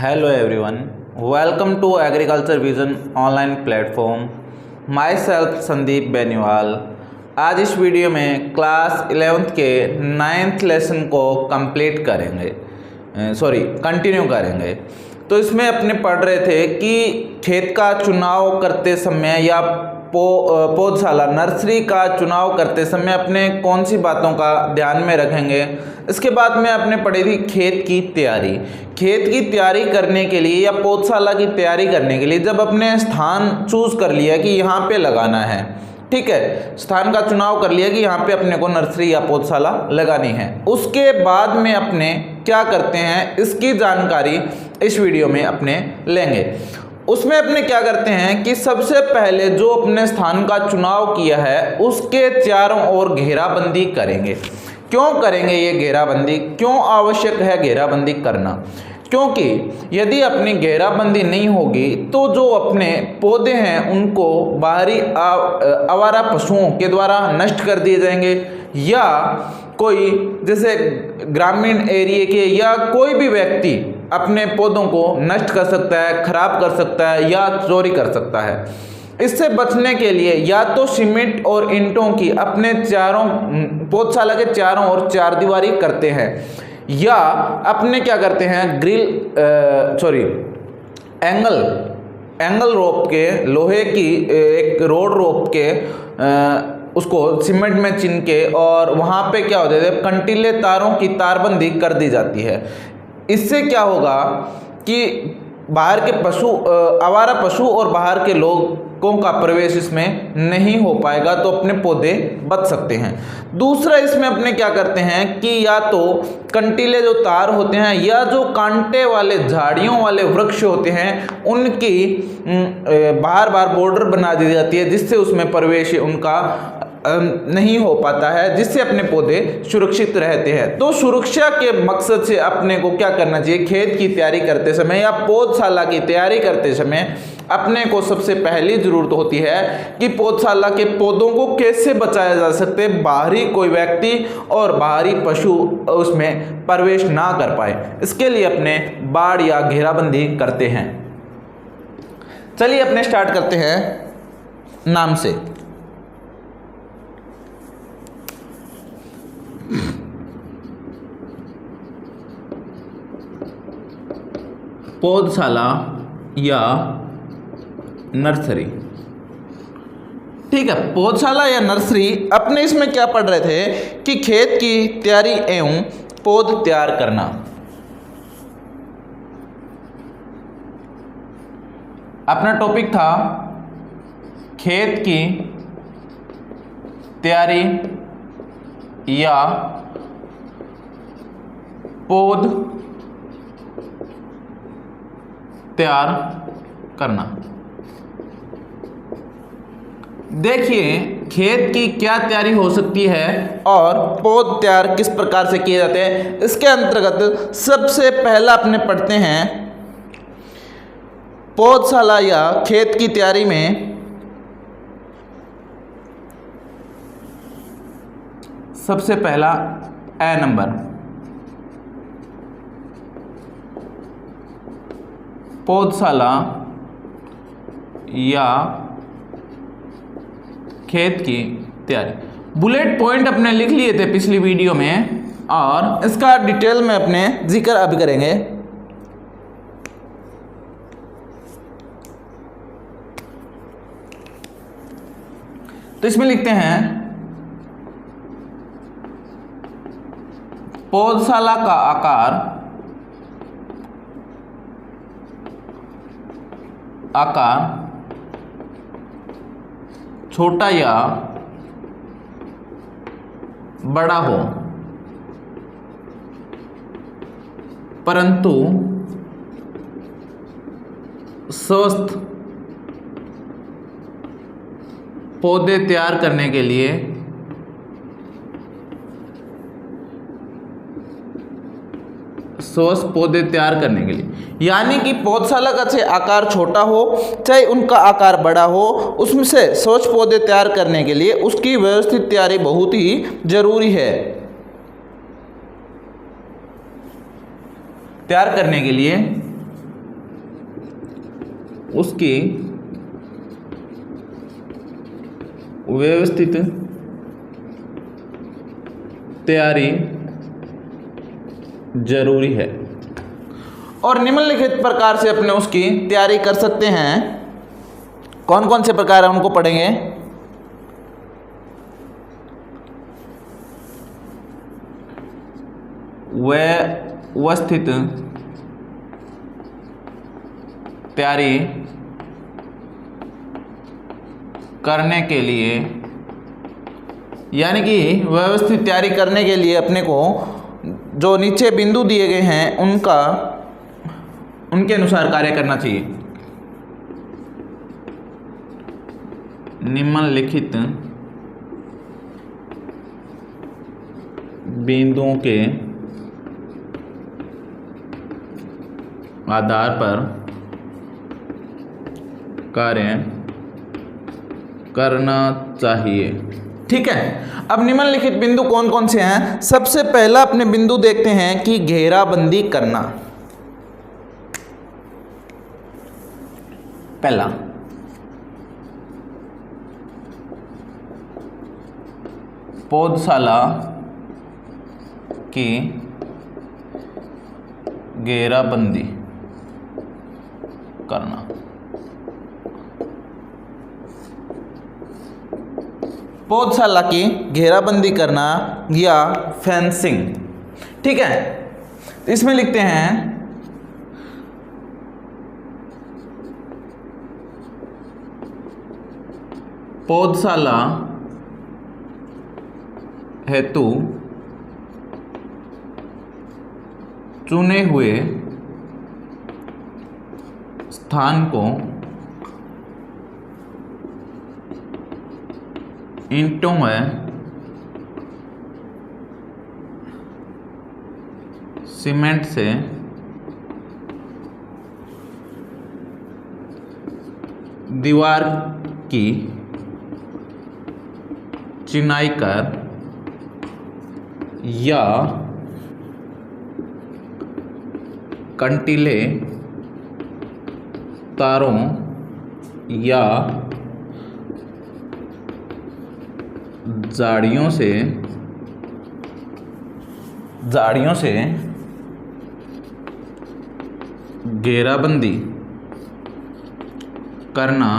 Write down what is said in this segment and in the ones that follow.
Hello everyone, welcome to Agriculture Vision online platform. My self Sandeep Beniwal. आज इस video में class 11th के 9th lesson को कंप्लीट करेंगे, कंटिन्यू करेंगे। तो इसमें अपने पढ़ रहे थे कि खेत का चुनाव करते समय या पौधशाला नर्सरी का चुनाव करते समय अपने कौन सी बातों का ध्यान में रखेंगे। इसके बाद में आपने पढ़ी थी खेत की तैयारी। खेत की तैयारी करने के लिए या पौधशाला की तैयारी करने के लिए जब अपने स्थान चूज कर लिया कि यहाँ पे लगाना है, ठीक है, स्थान का चुनाव कर लिया कि यहाँ पे अपने को नर्सरी या पौधशाला लगानी है, उसके बाद में अपने क्या करते हैं इसकी जानकारी इस वीडियो में अपने लेंगे। उसमें अपने क्या करते हैं कि सबसे पहले जो अपने स्थान का चुनाव किया है उसके चारों ओर घेराबंदी करेंगे। क्यों करेंगे ये घेराबंदी, क्यों आवश्यक है घेराबंदी करना? क्योंकि यदि अपनी घेराबंदी नहीं होगी तो जो अपने पौधे हैं उनको बाहरी आवारा पशुओं के द्वारा नष्ट कर दिए जाएंगे, या कोई जैसे ग्रामीण एरिया के या कोई भी व्यक्ति अपने पौधों को नष्ट कर सकता है, खराब कर सकता है या चोरी कर सकता है। इससे बचने के लिए या तो सीमेंट और ईंटों की अपने चारों पौधशाला के चारों ओर चारदीवारी करते हैं, या अपने क्या करते हैं एंगल रोप के लोहे की एक रोड रोप के उसको सीमेंट में चिन के और वहाँ पे क्या होता है कंटीले तारों की तारबंदी कर दी जाती है। इससे क्या होगा कि बाहर के आवारा पशु और बाहर के लोगों का प्रवेश इसमें नहीं हो पाएगा, तो अपने पौधे बच सकते हैं। दूसरा इसमें अपने क्या करते हैं कि या तो कंटीले जो तार होते हैं या जो कांटे वाले झाड़ियों वाले वृक्ष होते हैं उनकी बार बार बॉर्डर बना दी जाती है, जिससे उसमें प्रवेश उनका नहीं हो पाता है, जिससे अपने पौधे सुरक्षित रहते हैं। तो सुरक्षा के मकसद से अपने को क्या करना चाहिए, खेत की तैयारी करते समय या पौधशाला की तैयारी करते समय अपने को सबसे पहली जरूरत होती है कि पौधशाला के पौधों को कैसे बचाया जा सकते, बाहरी कोई व्यक्ति और बाहरी पशु उसमें प्रवेश ना कर पाए। इसके लिए अपने बाड़ या घेराबंदी करते हैं। चलिए अपने स्टार्ट करते हैं नाम से। पौधशाला या नर्सरी, ठीक है। पौधशाला या नर्सरी अपने इसमें क्या पढ़ रहे थे कि खेत की तैयारी एवं पौध तैयार करना। अपना टॉपिक था खेत की तैयारी या पौध तैयार करना। देखिए खेत की क्या तैयारी हो सकती है और पौध तैयार किस प्रकार से किए जाते हैं। इसके अंतर्गत सबसे पहला अपने पढ़ते हैं पौधशाला या खेत की तैयारी में सबसे पहला ए नंबर, पौधशाला या खेत की तैयारी। बुलेट पॉइंट अपने लिख लिए थे पिछली वीडियो में और इसका डिटेल में अपने जिक्र अब करेंगे। तो इसमें लिखते हैं पौधशाला का आकार छोटा या बड़ा हो, परंतु स्वस्थ पौधे तैयार करने के लिए स्वस्थ पौधे तैयार करने के लिए, यानी कि पौधशाला का चाहे आकार छोटा हो चाहे उनका आकार बड़ा हो, उसमें से स्वच्छ पौधे तैयार करने के लिए उसकी व्यवस्थित तैयारी बहुत ही जरूरी है। तैयार करने के लिए उसकी व्यवस्थित तैयारी जरूरी है। और निम्नलिखित प्रकार से अपने उसकी तैयारी कर सकते हैं। कौन कौन से प्रकार है उनको पढ़ेंगे। व्यवस्थित तैयारी करने के लिए, यानी कि व्यवस्थित तैयारी करने के लिए अपने को जो नीचे बिंदु दिए गए हैं उनके अनुसार कार्य करना चाहिए। निम्नलिखित बिंदुओं के आधार पर कार्य करना चाहिए। ठीक है। अब निम्नलिखित बिंदु कौन कौन से हैं। सबसे पहला अपने बिंदु देखते हैं कि घेराबंदी करना। पहला, पौधशाला की घेराबंदी करना। पौधशाला की घेराबंदी करना या फेंसिंग। ठीक है। इसमें लिखते हैं पौधशाला हेतु चुने हुए स्थान को ईंटों में सीमेंट से दीवार की चिनाई कर या कंटीले तारों या जाड़ियों से घेराबंदी करना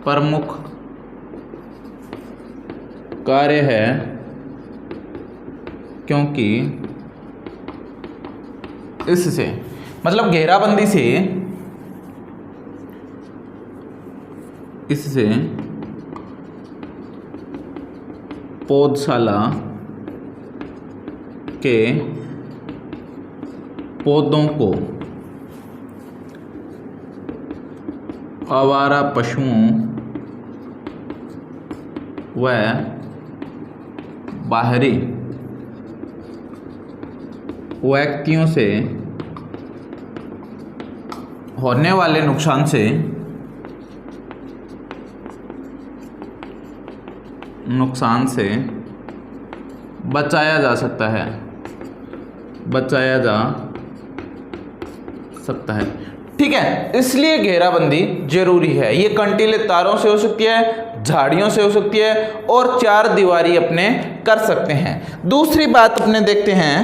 प्रमुख कार्य है, क्योंकि इससे मतलब घेराबंदी से इससे पौधशाला के पौधों को आवारा पशुओं व बाहरी व्यक्तियों से होने वाले नुकसान से बचाया जा सकता है। ठीक है। इसलिए घेराबंदी जरूरी है। ये कंटीले तारों से हो सकती है, झाड़ियों से हो सकती है और चार दीवारी अपने कर सकते हैं। दूसरी बात अपने देखते हैं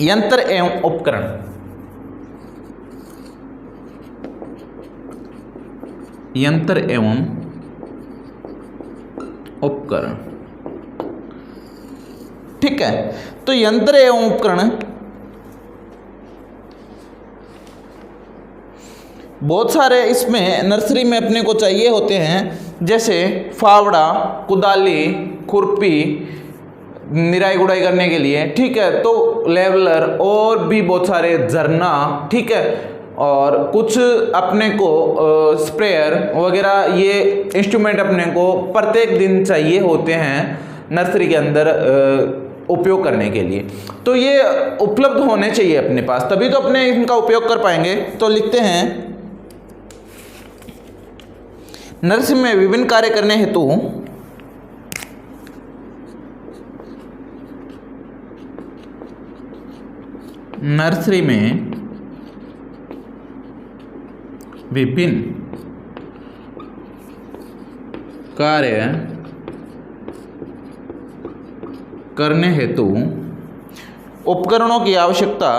यंत्र एवं उपकरण। यंत्र एवं उपकरण। ठीक है। तो यंत्र एवं उपकरण बहुत सारे इसमें नर्सरी में अपने को चाहिए होते हैं, जैसे फावड़ा, कुदाली, खुरपी निराई गुड़ाई करने के लिए। ठीक है। तो लेवलर और भी बहुत सारे झरना। ठीक है। और कुछ अपने को स्प्रेयर वगैरह, ये इंस्ट्रूमेंट अपने को प्रत्येक दिन चाहिए होते हैं नर्सरी के अंदर उपयोग करने के लिए। तो ये उपलब्ध होने चाहिए अपने पास, तभी तो अपने इनका उपयोग कर पाएंगे। तो लिखते हैं नर्सरी में विभिन्न कार्य करने हेतु नर्सरी में विभिन्न कार्य करने हेतु उपकरणों की आवश्यकता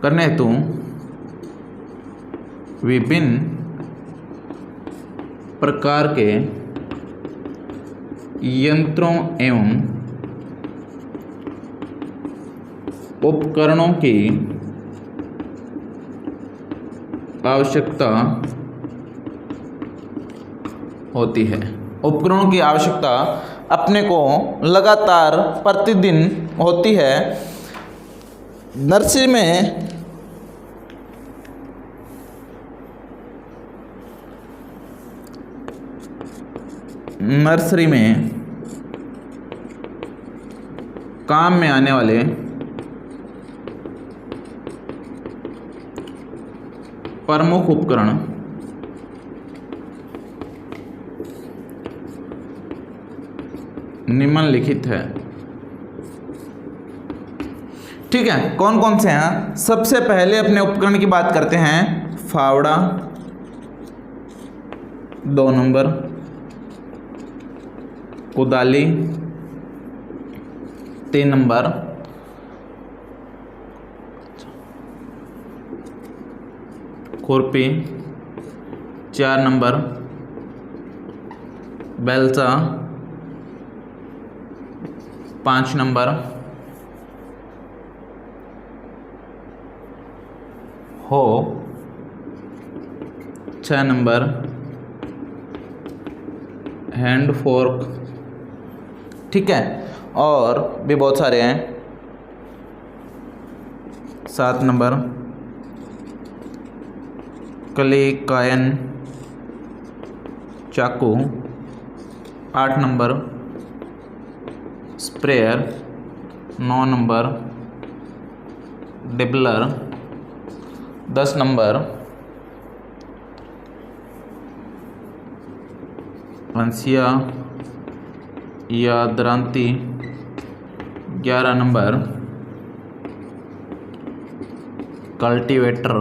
करने हेतु विभिन्न प्रकार के यंत्रों एवं उपकरणों की आवश्यकता होती है। उपकरणों की आवश्यकता अपने को लगातार प्रतिदिन होती है। नर्सरी में काम में आने वाले प्रमुख उपकरण निम्नलिखित है। ठीक है, कौन कौन से हैं? सबसे पहले अपने उपकरण की बात करते हैं। फावड़ा 2 नंबर, कुदाली 3 नंबर, खुरपी 4 नंबर, बेलचा 5 नंबर, हो 6 नंबर, हैंड फोर्क, ठीक है, और भी बहुत सारे हैं। 7 नंबर, कली, कायन, चाकू 8 number, sprayer 9 number, dibbler 10 number, हंसिया या दरांती 11 नंबर, कल्टीवेटर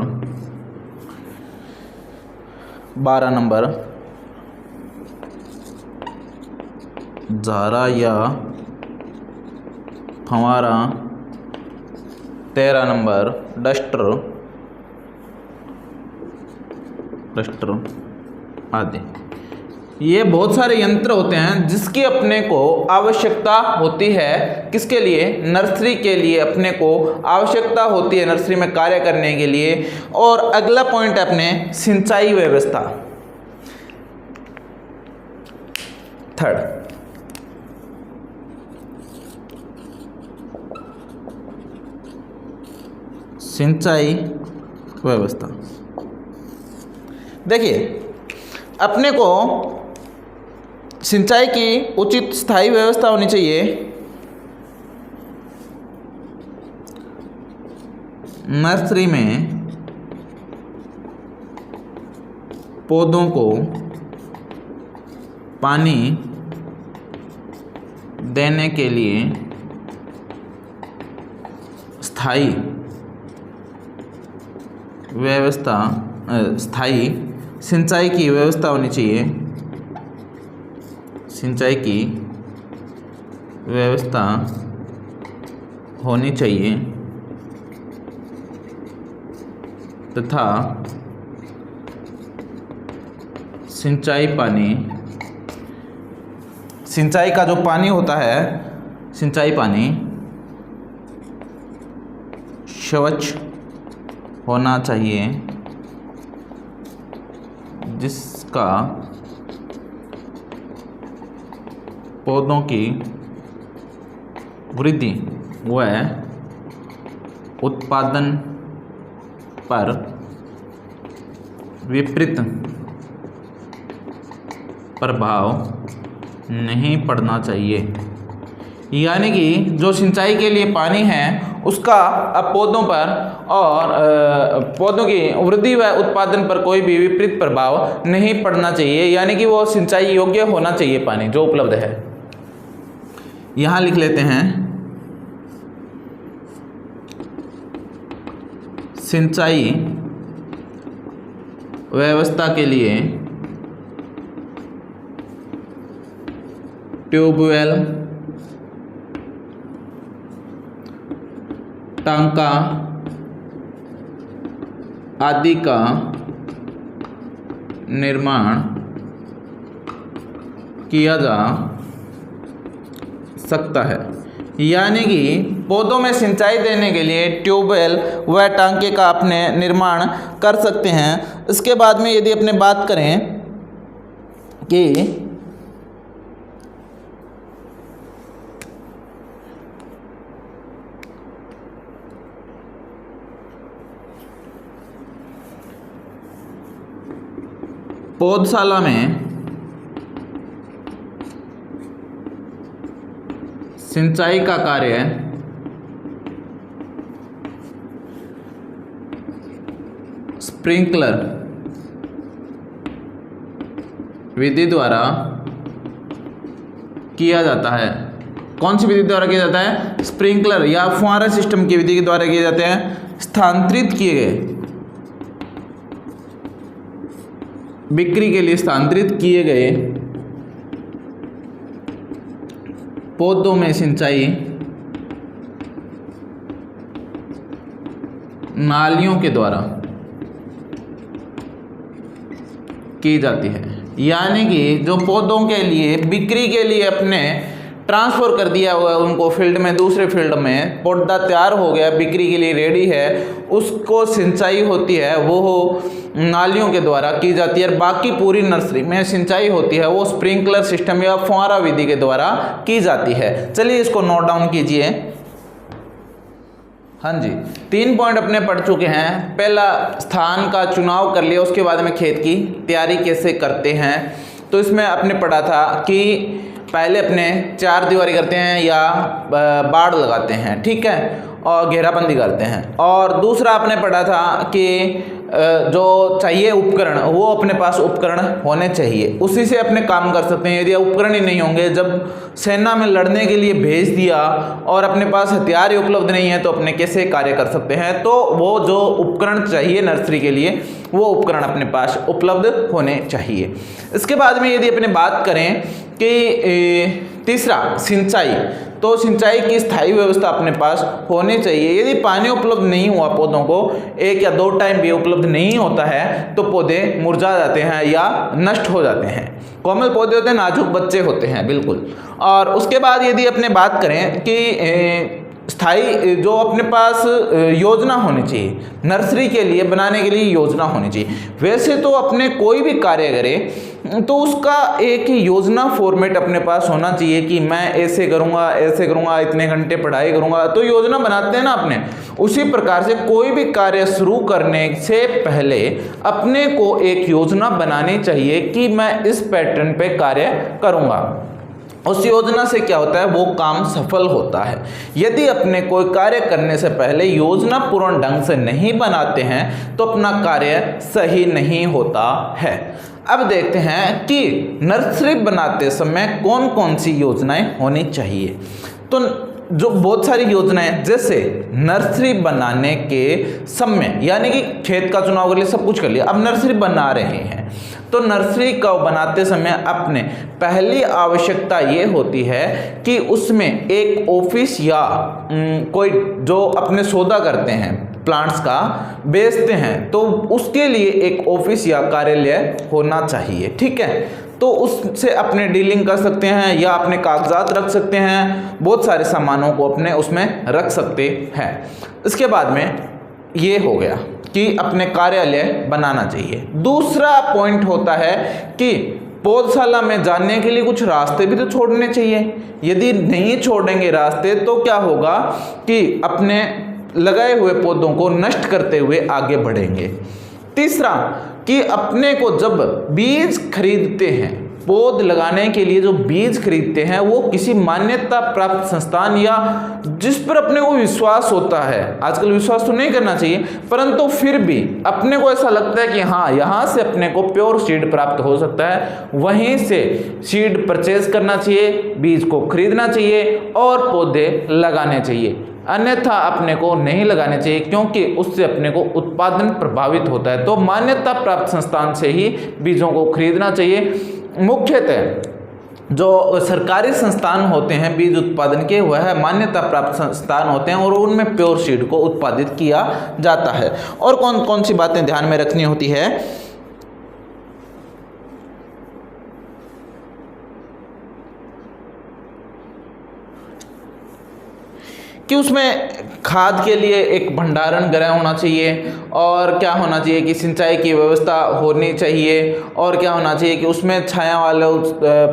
12 नंबर, झारा या फंवारा 13 नंबर, डस्टर आदि। ये बहुत सारे यंत्र होते हैं जिसकी अपने को आवश्यकता होती है। किसके लिए? नर्सरी के लिए अपने को आवश्यकता होती है, नर्सरी में कार्य करने के लिए। और अगला पॉइंट है अपने सिंचाई व्यवस्था, थर्ड। सिंचाई व्यवस्था, देखिए अपने को सिंचाई की उचित स्थायी व्यवस्था होनी चाहिए। नर्सरी में पौधों को पानी देने के लिए स्थायी व्यवस्था, स्थायी सिंचाई की व्यवस्था होनी चाहिए। सिंचाई की व्यवस्था होनी चाहिए तथा सिंचाई का जो पानी होता है, सिंचाई पानी स्वच्छ होना चाहिए, जिसका पौधों की वृद्धि व उत्पादन पर विपरीत प्रभाव नहीं पड़ना चाहिए। यानी कि जो सिंचाई के लिए पानी है उसका अब पौधों पर और पौधों की वृद्धि व उत्पादन पर कोई भी विपरीत प्रभाव नहीं पड़ना चाहिए। यानी कि वो सिंचाई योग्य होना चाहिए पानी जो उपलब्ध है। यहाँ लिख लेते हैं सिंचाई व्यवस्था के लिए ट्यूबवेल, टांका आदि का निर्माण किया जा सकता है। यानी कि पौधों में सिंचाई देने के लिए ट्यूबवेल व टांके का अपने निर्माण कर सकते हैं। इसके बाद में यदि अपने बात करें कि पौधशाला में सिंचाई का कार्य स्प्रिंकलर विधि द्वारा किया जाता है। कौन सी विधि द्वारा किया जाता है? स्प्रिंकलर या फुहारा सिस्टम की विधि के द्वारा किए जाते हैं। स्थानांतरित किए गए, बिक्री के लिए स्थानांतरित किए गए पौधों में सिंचाई नालियों के द्वारा की जाती है। यानी कि जो पौधों के लिए बिक्री के लिए अपने ट्रांसफ़र कर दिया हुआ है उनको फील्ड में, दूसरे फील्ड में पौधा तैयार हो गया, बिक्री के लिए रेडी है, उसको सिंचाई होती है वो नालियों के द्वारा की जाती है। और बाकी पूरी नर्सरी में सिंचाई होती है वो स्प्रिंकलर सिस्टम या फुहारा विधि के द्वारा की जाती है। चलिए इसको नोट डाउन कीजिए। हाँ जी, 3 पॉइंट अपने पढ़ चुके हैं। पहला, स्थान का चुनाव कर लिया, उसके बाद में खेत की तैयारी कैसे करते हैं। तो इसमें आपने पढ़ा था कि पहले अपने 4 दीवारी करते हैं या बाड़ लगाते हैं, ठीक है, और घेराबंदी करते हैं। और दूसरा आपने पढ़ा था कि जो चाहिए उपकरण, वो अपने पास उपकरण होने चाहिए, उसी से अपने काम कर सकते हैं। यदि उपकरण ही नहीं होंगे, जब सेना में लड़ने के लिए भेज दिया और अपने पास हथियार ही उपलब्ध नहीं है तो अपने कैसे कार्य कर सकते हैं। तो वो जो उपकरण चाहिए नर्सरी के लिए, वो उपकरण अपने पास उपलब्ध होने चाहिए। इसके बाद में यदि अपने बात करें कि तीसरा, सिंचाई, तो सिंचाई की स्थायी व्यवस्था अपने पास होनी चाहिए। यदि पानी उपलब्ध नहीं हुआ पौधों को, 1 या 2 टाइम भी उपलब्ध नहीं होता है, तो पौधे मुरझा जाते हैं या नष्ट हो जाते हैं। कोमल पौधे होते हैं, नाजुक बच्चे होते हैं, बिल्कुल। और उसके बाद यदि अपने बात करें कि स्थायी जो अपने पास योजना होनी चाहिए, नर्सरी के लिए बनाने के लिए योजना होनी चाहिए। वैसे तो अपने कोई भी कार्य करें तो उसका एक योजना फॉर्मेट अपने पास होना चाहिए कि मैं ऐसे करूँगा, इतने घंटे पढ़ाई करूँगा, तो योजना बनाते हैं ना अपने। उसी प्रकार से कोई भी कार्य शुरू करने से पहले अपने को एक योजना बनानी चाहिए कि मैं इस पैटर्न पे कार्य करूँगा। उस योजना से क्या होता है, वो काम सफल होता है। यदि अपने कोई कार्य करने से पहले योजना पूर्ण ढंग से नहीं बनाते हैं तो अपना कार्य सही नहीं होता है। अब देखते हैं कि नर्सरी बनाते समय कौन कौन सी योजनाएं होनी चाहिए। तो जो बहुत सारी योजनाएं, जैसे नर्सरी बनाने के समय, यानी कि खेत का चुनाव कर लिया, सब कुछ कर लिया, अब नर्सरी बना रहे हैं, तो नर्सरी को बनाते समय अपने पहली आवश्यकता ये होती है कि उसमें एक ऑफिस या कोई जो अपने सौदा करते हैं, प्लांट्स का बेचते हैं, तो उसके लिए एक ऑफिस या कार्यालय होना चाहिए, ठीक है। तो उससे अपने डीलिंग कर सकते हैं या अपने कागजात रख सकते हैं, बहुत सारे सामानों को अपने उसमें रख सकते हैं। इसके बाद में ये हो गया कि अपने कार्यालय बनाना चाहिए। दूसरा पॉइंट होता है कि पौधशाला में जाने के लिए कुछ रास्ते भी तो छोड़ने चाहिए। यदि नहीं छोड़ेंगे रास्ते तो क्या होगा कि अपने लगाए हुए पौधों को नष्ट करते हुए आगे बढ़ेंगे। तीसरा कि अपने को जब बीज खरीदते हैं, पौध लगाने के लिए जो बीज खरीदते हैं, वो किसी मान्यता प्राप्त संस्थान या जिस पर अपने को विश्वास होता है। आजकल विश्वास तो नहीं करना चाहिए, परंतु फिर भी अपने को ऐसा लगता है कि हाँ, यहाँ से अपने को प्योर सीड प्राप्त हो सकता है, वहीं से सीड परचेज करना चाहिए, बीज को खरीदना चाहिए और पौधे लगाने चाहिए। अन्यथा अपने को नहीं लगाने चाहिए, क्योंकि उससे अपने को उत्पादन प्रभावित होता है। तो मान्यता प्राप्त संस्थान से ही बीजों को खरीदना चाहिए। मुख्यतः जो सरकारी संस्थान होते हैं बीज उत्पादन के, वह मान्यता प्राप्त संस्थान होते हैं और उनमें प्योर सीड को उत्पादित किया जाता है। और कौन कौन सी बातें ध्यान में रखनी होती है कि उसमें खाद के लिए एक भंडारण गृह होना चाहिए, और क्या होना चाहिए कि सिंचाई की व्यवस्था होनी चाहिए, और क्या होना चाहिए कि उसमें छाया वाले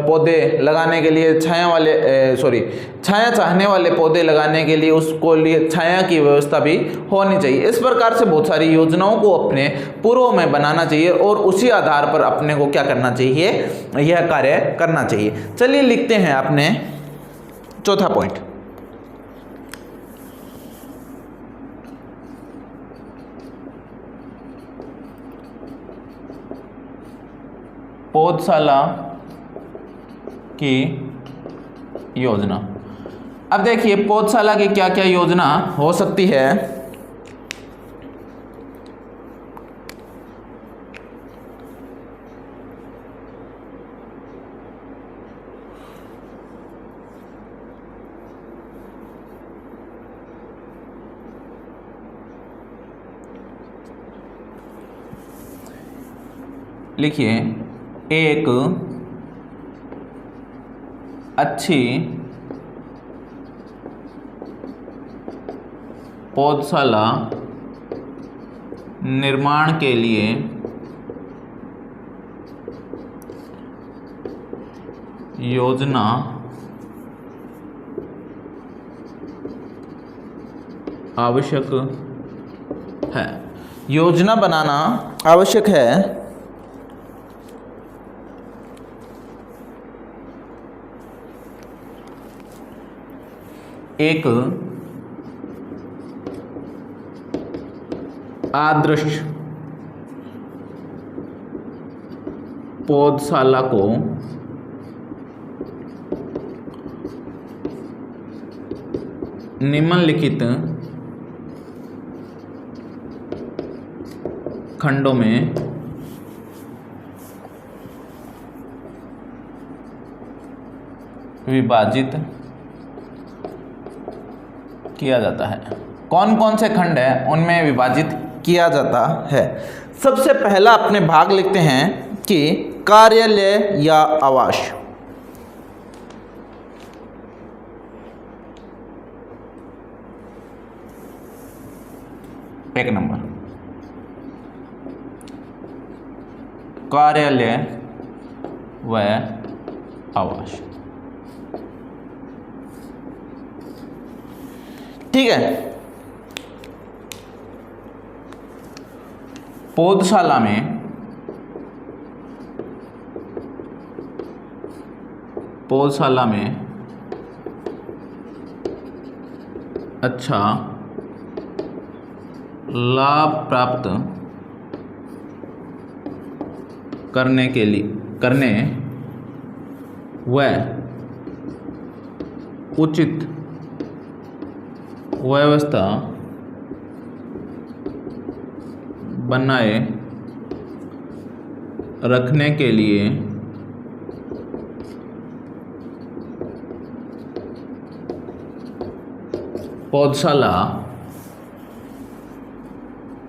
पौधे लगाने के लिए छाया चाहने वाले पौधे लगाने के लिए उसको लिए छाया की व्यवस्था भी होनी चाहिए। इस प्रकार से बहुत सारी योजनाओं को अपने पूर्व में बनाना चाहिए और उसी आधार पर अपने को क्या करना चाहिए, यह कार्य करना चाहिए। चलिए लिखते हैं अपने चौथा पॉइंट। पौधशाला की योजना। अब देखिए पौधशाला की क्या क्या योजना हो सकती है। लिखिए, एक अच्छी पौधशाला निर्माण के लिए योजना आवश्यक है। योजना बनाना आवश्यक है। एक आदर्श पौधशाला को निम्नलिखित खंडों में विभाजित किया जाता है। कौन कौन से खंड है उनमें विभाजित किया जाता है। सबसे पहला अपने भाग लिखते हैं कि कार्यालय या आवास। एक नंबर कार्यालय व आवास। ठीक है। पौधशाला में अच्छा लाभ प्राप्त करने व उचित व्यवस्था बनाए रखने के लिए पौधशाला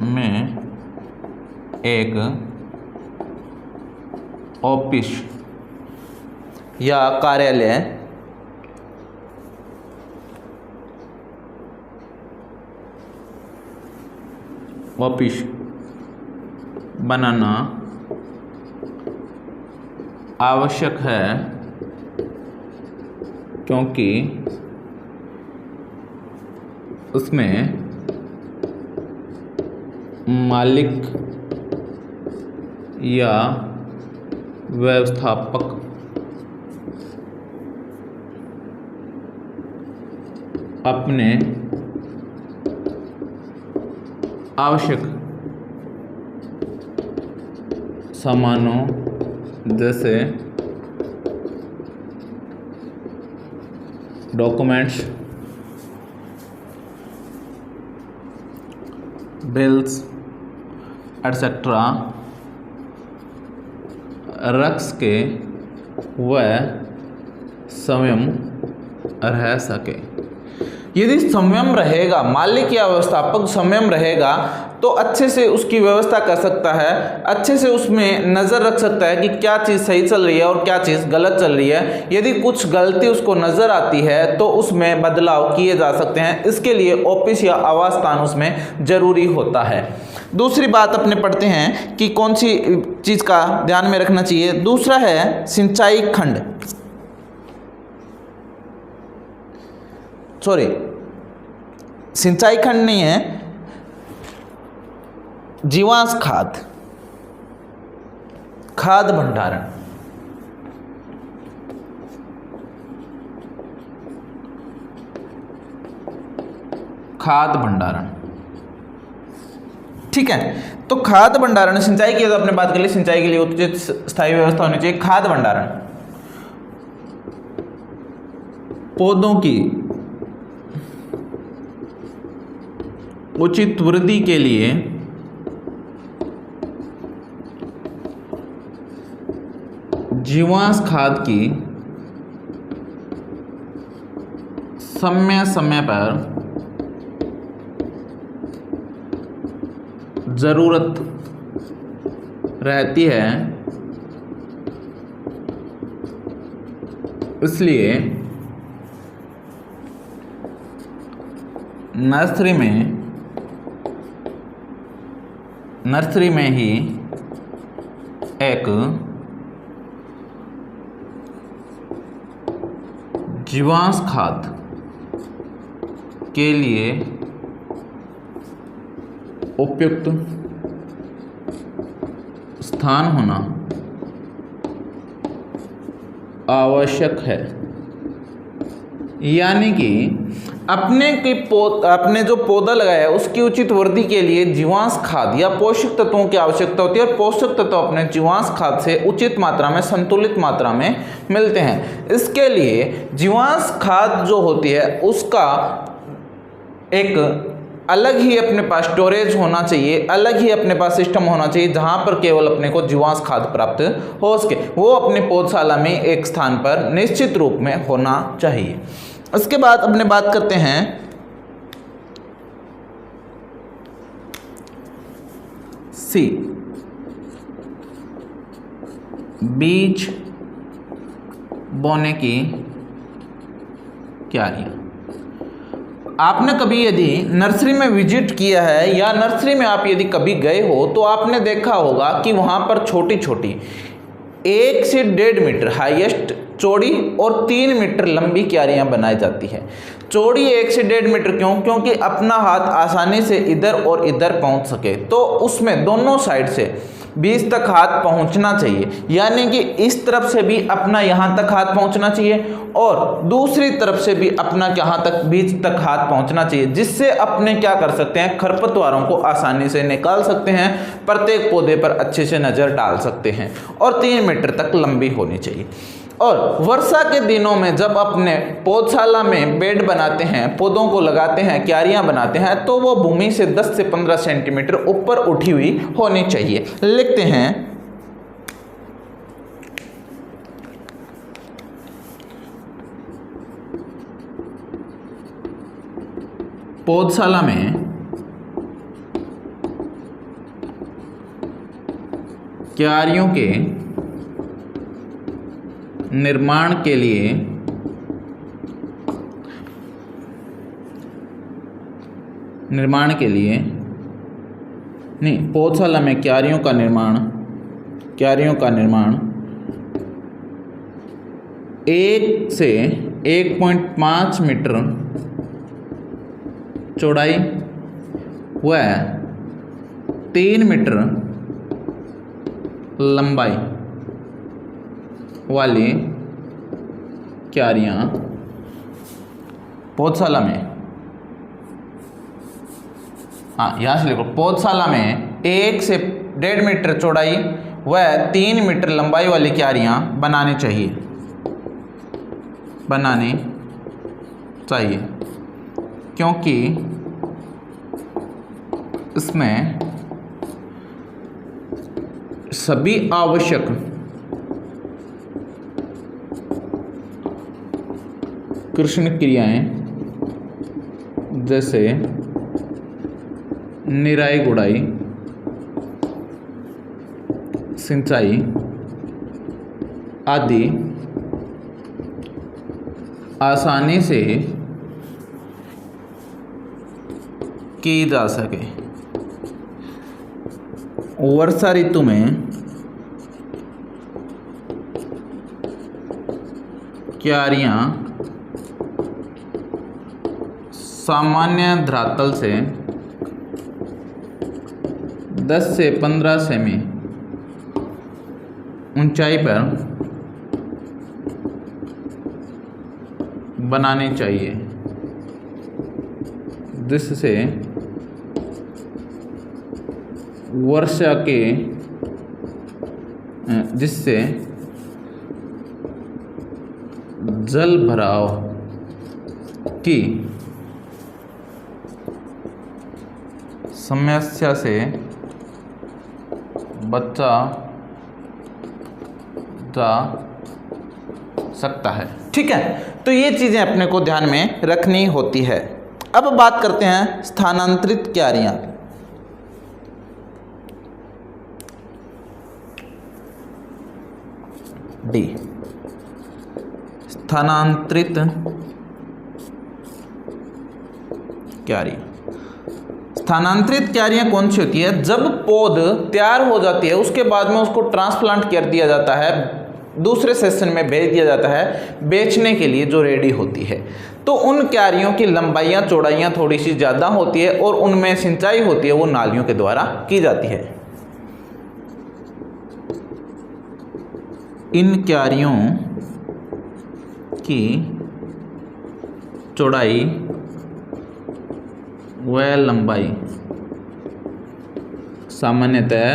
में एक ऑफिस या कार्यालय बनाना आवश्यक है, क्योंकि उसमें मालिक या व्यवस्थापक अपने आवश्यक सामानों जैसे डॉक्यूमेंट्स बेल्स एटसेट्रा रख के वह संयम रह सके। यदि संयम रहेगा, मालिक या व्यवस्थापक संयम रहेगा तो अच्छे से उसकी व्यवस्था कर सकता है, अच्छे से उसमें नज़र रख सकता है कि क्या चीज़ सही चल रही है और क्या चीज़ गलत चल रही है। यदि कुछ गलती उसको नज़र आती है तो उसमें बदलाव किए जा सकते हैं। इसके लिए ऑफिस या आवास स्थान उसमें ज़रूरी होता है। दूसरी बात अपने पढ़ते हैं कि कौन सी चीज़ का ध्यान में रखना चाहिए। दूसरा है सिंचाई खंड, सॉरी सिंचाई खंड नहीं है, जीवांश खाद, खाद भंडारण। खाद भंडारण, ठीक है। तो खाद भंडारण, सिंचाई की तो आपने बात कर ली, सिंचाई के लिए उचित स्थायी व्यवस्था होनी चाहिए। खाद भंडारण, पौधों की उचित वृद्धि के लिए जीवांश खाद की समय समय पर ज़रूरत रहती है, इसलिए नर्सरी में ही एक जीवांश खाद के लिए उपयुक्त स्थान होना आवश्यक है। यानी कि अपने जो पौधा लगाया है उसकी उचित वृद्धि के लिए जीवांश खाद या पोषक तत्वों की आवश्यकता होती है और पोषक तत्व अपने जीवांश खाद से उचित मात्रा में, संतुलित मात्रा में मिलते हैं। इसके लिए जीवांश खाद जो होती है उसका एक अलग ही अपने पास स्टोरेज होना चाहिए, अलग ही अपने पास सिस्टम होना चाहिए जहां पर केवल अपने को जीवांश खाद प्राप्त हो सके। वो अपने पौधशाला में एक स्थान पर निश्चित रूप में होना चाहिए। उसके बाद अपने बात करते हैं सी, बीज बोने की क्यारियां। आपने कभी यदि नर्सरी में विजिट किया है या नर्सरी में आप यदि कभी गए हो तो आपने देखा होगा कि वहाँ पर छोटी छोटी 1 से 1.5 मीटर हाईएस्ट चौड़ी और 3 मीटर लंबी क्यारियाँ बनाई जाती है। चौड़ी 1 से 1.5 मीटर क्यों? क्योंकि अपना हाथ आसानी से इधर और इधर पहुँच सके, तो उसमें दोनों साइड से बीज तक हाथ पहुंचना चाहिए। यानी कि इस तरफ से भी अपना यहाँ तक हाथ पहुंचना चाहिए और दूसरी तरफ से भी अपना यहाँ तक बीज तक हाथ पहुंचना चाहिए, जिससे अपने क्या कर सकते हैं, खरपतवारों को आसानी से निकाल सकते हैं, प्रत्येक पौधे पर अच्छे से नज़र डाल सकते हैं और 3 मीटर तक लंबी होनी चाहिए। और वर्षा के दिनों में जब अपने पौधशाला में बेड बनाते हैं, पौधों को लगाते हैं, क्यारियां बनाते हैं, तो वो भूमि से 10 से 15 सेंटीमीटर ऊपर उठी हुई होनी चाहिए। लिखते हैं पौधशाला में क्यारियों के निर्माण के लिए पौधशाला में क्यारियों का निर्माण 1 से 1.5 मीटर चौड़ाई व 3 मीटर लंबाई वाली क्यारियाँ पौधशाला में, यहाँ से लिखो, पौधशाला में 1 से 1.5 मीटर चौड़ाई व 3 मीटर लंबाई वाली क्यारियाँ बनानी चाहिए, क्योंकि इसमें सभी आवश्यक कृषि क्रियाएं जैसे निराई गुड़ाई, सिंचाई आदि आसानी से की जा सके। वर्षा ऋतु में क्यारियां सामान्य धरातल से 10 से 15 सेमी ऊंचाई पर बनानी चाहिए, जिससे जल भराव की समस्या से बचा जा सकता है। ठीक है, तो ये चीज़ें अपने को ध्यान में रखनी होती है। अब बात करते हैं स्थानांतरित क्यारियां। डी, स्थानांतरित क्यारी। स्थानांतरित क्यारियां कौन सी होती है? जब पौध तैयार हो जाती है उसके बाद में उसको ट्रांसप्लांट कर दिया जाता है, दूसरे सेशन में भेज दिया जाता है बेचने के लिए, जो रेडी होती है। तो उन क्यारियों की लंबाइयाँ चौड़ाइयाँ थोड़ी सी ज़्यादा होती है और उनमें सिंचाई होती है वो नालियों के द्वारा की जाती है। इन क्यारियों की चौड़ाई व लंबाई सामान्यतः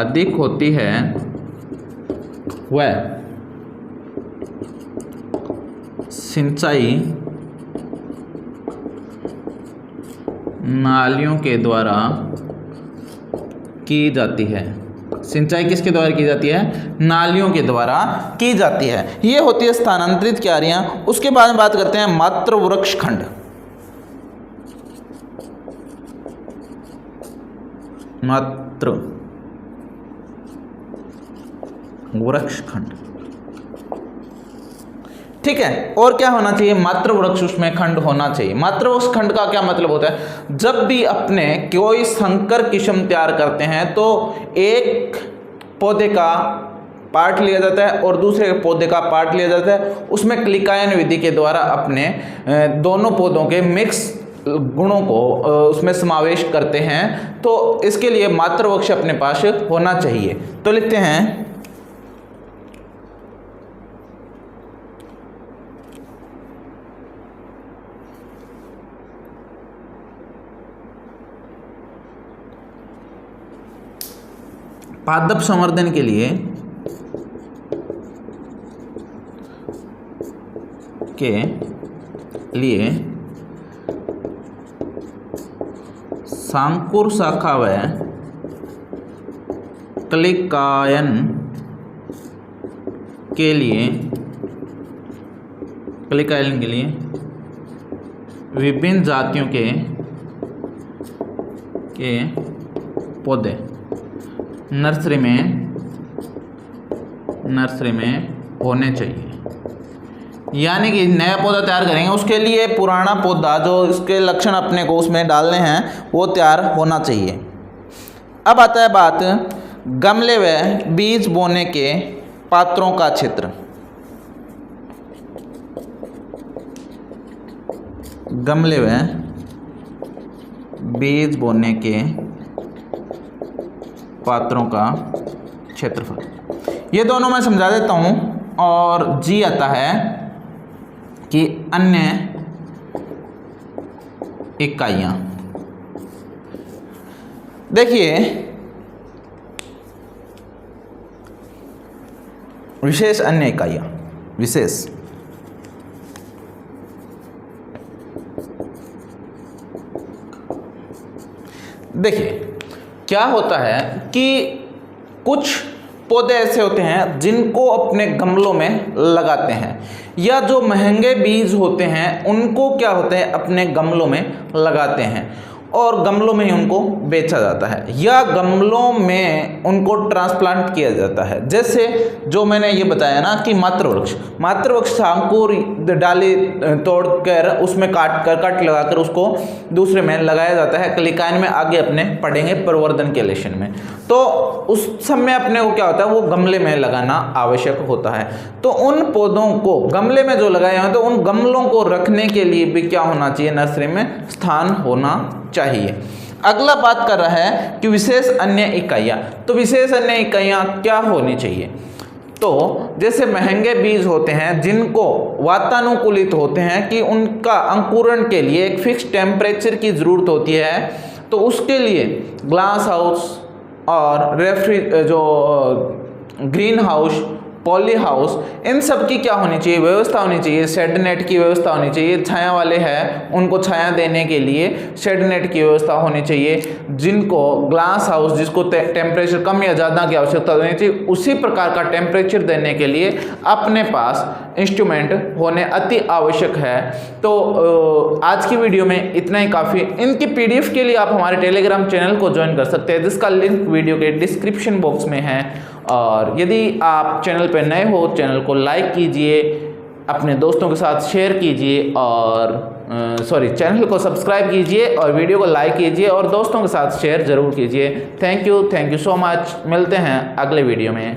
अधिक होती है व सिंचाई नालियों के द्वारा की जाती है। सिंचाई किसके द्वारा की जाती है? नालियों के द्वारा की जाती है। ये होती है स्थानांतरित क्यारियां। उसके बाद में बात करते हैं मात्र वृक्ष खंड। मात्र वृक्ष खंड, ठीक है। और क्या होना चाहिए? मात्र वृक्ष उसमें खंड होना चाहिए। मात्र वृक्ष खंड का क्या मतलब होता है? जब भी अपने कोई संकर किस्म तैयार करते हैं तो एक पौधे का पार्ट लिया जाता है और दूसरे पौधे का पार्ट लिया जाता है, उसमें क्लिकायन विधि के द्वारा अपने दोनों पौधों के मिक्स गुणों को उसमें समावेश करते हैं। तो इसके लिए मात्र वृक्ष अपने पास होना चाहिए। तो लिखते हैं पादप संवर्धन के लिए सांकुर शाखा व क्लिकायन के लिए विभिन्न जातियों के पौधे नर्सरी में होने चाहिए। यानी कि नया पौधा तैयार करेंगे उसके लिए पुराना पौधा जो इसके लक्षण अपने को उसमें डालने हैं वो तैयार होना चाहिए। अब आता है बात गमले व बीज बोने के पात्रों का क्षेत्र। गमले व बीज बोने के पात्रों का क्षेत्रफल, ये दोनों मैं समझा देता हूं। और जी आता है कि अन्य इकाइयां। देखिए विशेष अन्य इकाइयां, विशेष देखिए क्या होता है कि कुछ पौधे ऐसे होते हैं जिनको अपने गमलों में लगाते हैं, या जो महंगे बीज होते हैं उनको क्या होते हैं अपने गमलों में लगाते हैं और गमलों में ही उनको बेचा जाता है, या गमलों में उनको ट्रांसप्लांट किया जाता है। जैसे जो मैंने ये बताया ना कि मातृवृक्ष अंकुर डाली तोड़कर उसमें कट लगाकर उसको दूसरे में लगाया जाता है कलिकायन में, आगे अपने पढ़ेंगे प्रवर्धन के लेशन में। तो उस समय अपने को क्या होता है वो गमले में लगाना आवश्यक होता है। तो उन पौधों को गमले में जो लगाए हैं तो उन गमलों को रखने के लिए भी क्या होना चाहिए, नर्सरी में स्थान होना चाहिए। अगला बात कर रहा है कि विशेष अन्य इकाइयाँ। तो विशेष अन्य इकाइयाँ क्या होनी चाहिए? तो जैसे महंगे बीज होते हैं जिनको वातानुकूलित होते हैं कि उनका अंकुरण के लिए एक फिक्स टेम्परेचर की ज़रूरत होती है, तो उसके लिए ग्लास हाउस और ग्रीन हाउस, पॉली हाउस, इन सब की क्या होनी चाहिए, व्यवस्था होनी चाहिए। शेड नेट की व्यवस्था होनी चाहिए। छाया वाले हैं उनको छाया देने के लिए शेड नेट की व्यवस्था होनी चाहिए। जिनको ग्लास हाउस, जिसको टेम्परेचर कम या ज़्यादा की आवश्यकता होनी चाहिए, उसी प्रकार का टेम्परेचर देने के लिए अपने पास इंस्ट्रूमेंट होने अति आवश्यक है। तो आज की वीडियो में इतना ही काफ़ी। इनकी PDF के लिए आप हमारे टेलीग्राम चैनल को ज्वाइन कर सकते हैं, जिसका लिंक वीडियो के डिस्क्रिप्शन बॉक्स में है। और यदि आप चैनल पर नए हो, चैनल को लाइक कीजिए, अपने दोस्तों के साथ शेयर कीजिए और चैनल को सब्सक्राइब कीजिए और वीडियो को लाइक कीजिए और दोस्तों के साथ शेयर ज़रूर कीजिए। Thank you so much. मिलते हैं अगले वीडियो में।